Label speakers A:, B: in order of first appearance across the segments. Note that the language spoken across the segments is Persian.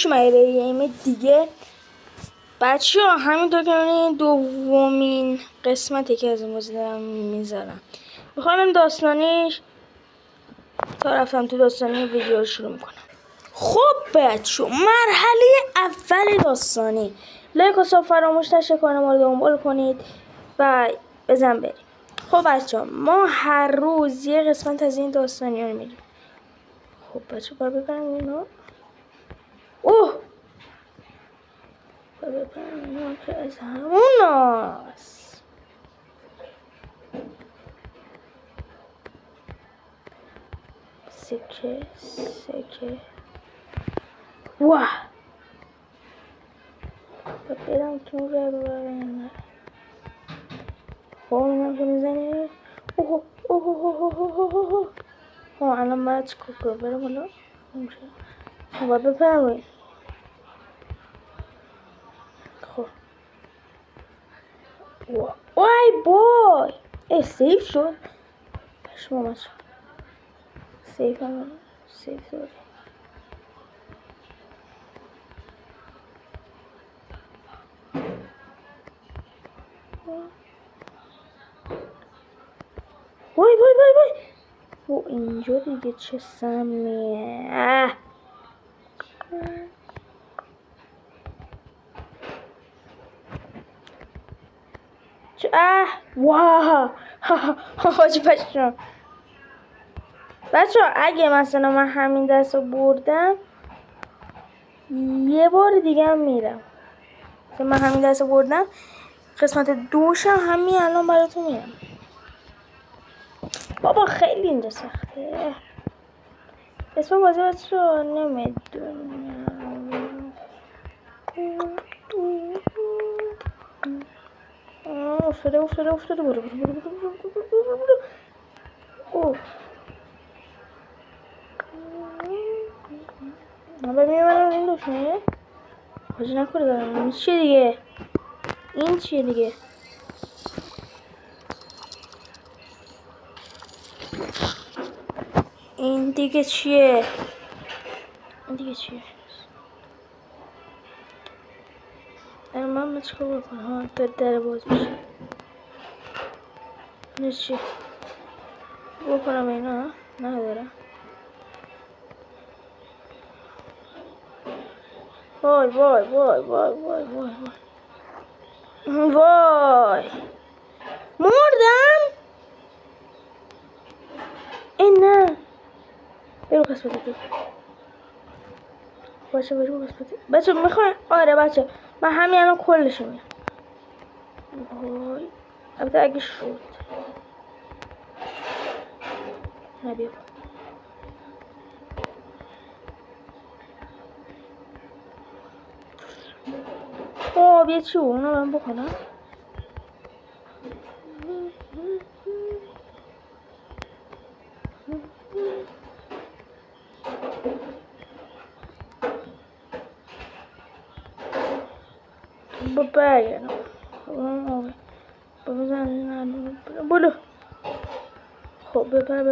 A: خوش اومدید به یه دیگه. بچه ها همینطور که می‌بینید دومین قسمتی که از این بازی دارم میذارم. میخوام داستانیش تا رفتم تو داستانی ویدیو رو شروع میکنم. خب بچه مرحله اول داستانی، لایک و ساب فراموش نکنید، ما رو دنبال کنید و بزن بریم. خب بچه ما هر روز یه قسمت از این داستانی رو میریم. خب بچه باید ببرم اینو. اوه ببرم که از همون هست. سکه واه برم تو رو ببرم. خب اینم که میزنه. اوه اوه اوه اوه اوه. الان باید چکار کنم؟ برم حالا نمیشه. باید بپرم. خب وای بای سیف شد. شما بچه سیف هم سیف داری. وای و اینجا دیگه چه سمیه. واه حاجی بچه اگه مثلا من همین دست رو بردم یه بار دیگه هم میرم. من همین دست رو بردم قسمت دوشم همین الان براتون میرم. بابا خیلی اینجا سخته. اسم بازی بچه رو نمیدونم. افتاده برو اوه ببینیم منم این دوشنه حاجی نکنه دارم. این چیه دیگه؟ این چیه دیگه؟ این دیگه چیه؟ من چیکار بکنم؟ در باز میشه. این چیه؟ بکنم اینا؟ ندارم. وای مردم. این نه برو قسمت دیگه. برو قسمت بچه میخوام. آره بچه من همین الان کلشو میرم. وای البته اگه شد نبیم. یه چی اونو من بکنم. برگردم بلو. خب بپر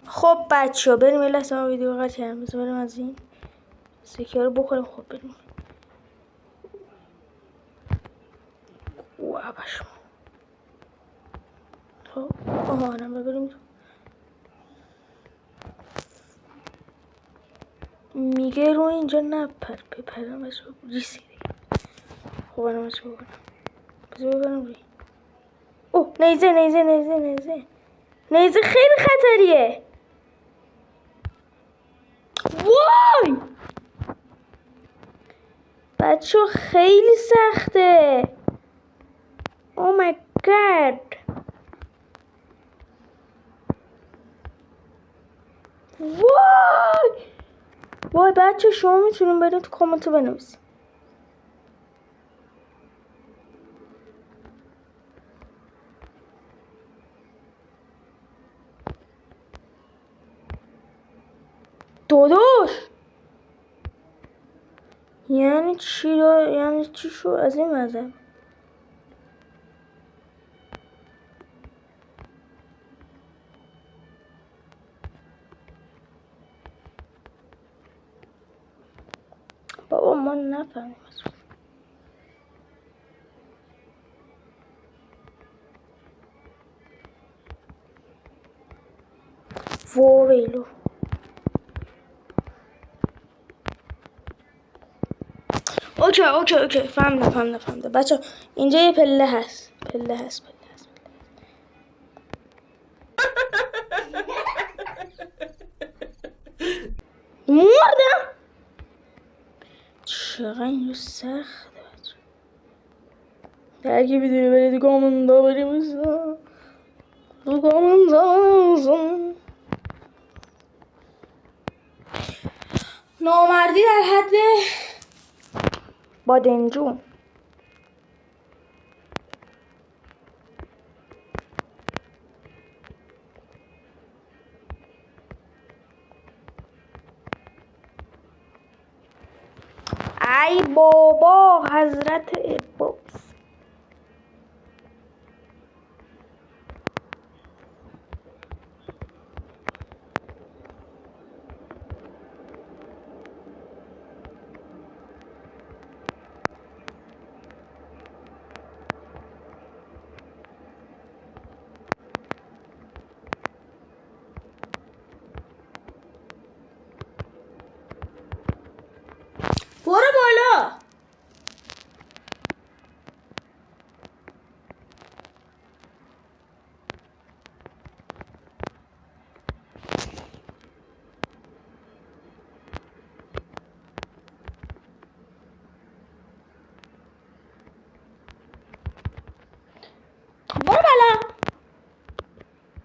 A: خب بچه بریم یه لحظه ما ویدیو قطع کردم. بذار بریم از این سکه رو بخوریم. خب بریم. بشم خب آهانم ببریم. میگه رو اینجا نپر بپرم بچه ریسی دیگه. خب برم بچه بکنم. بذار ببرم روی. اوه نیزه خیلی خطریه. وای بچه خیلی سخته. او مای گاد. وای بچه شما میتونیم برید تو کامنت بنویسید. داداش یعنی چی یعنی چی شو از این مذهب؟ بابا ما نفهمیم. ویلو اوکی فهمیدم بچه اینجا یه پله هست مردم چقدر اینجا سخته بچه درگی بدونی برید گامنده بریم نامردی در حد بادنجون. ای بابا حضرت عباس برو بالا.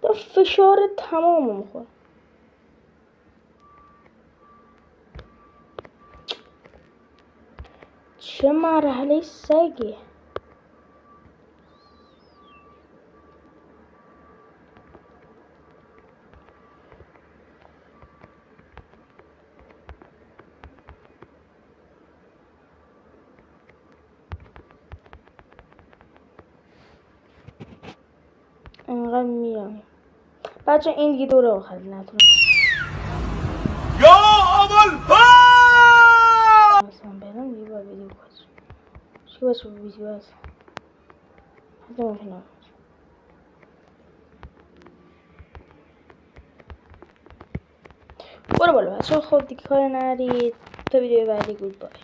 A: تو فشار تمام میخوره. چه مرحله سگی. انقدر میام بچه این دیگه دوره آخر نتونم
B: یا اول
A: مثلا برم دیگه باید ویدیو کنم چی بچه ویدیو هست حتی ممکنم برو بالا بچه خب دیگه کار نرید تا ویدیو بعدی گود بای.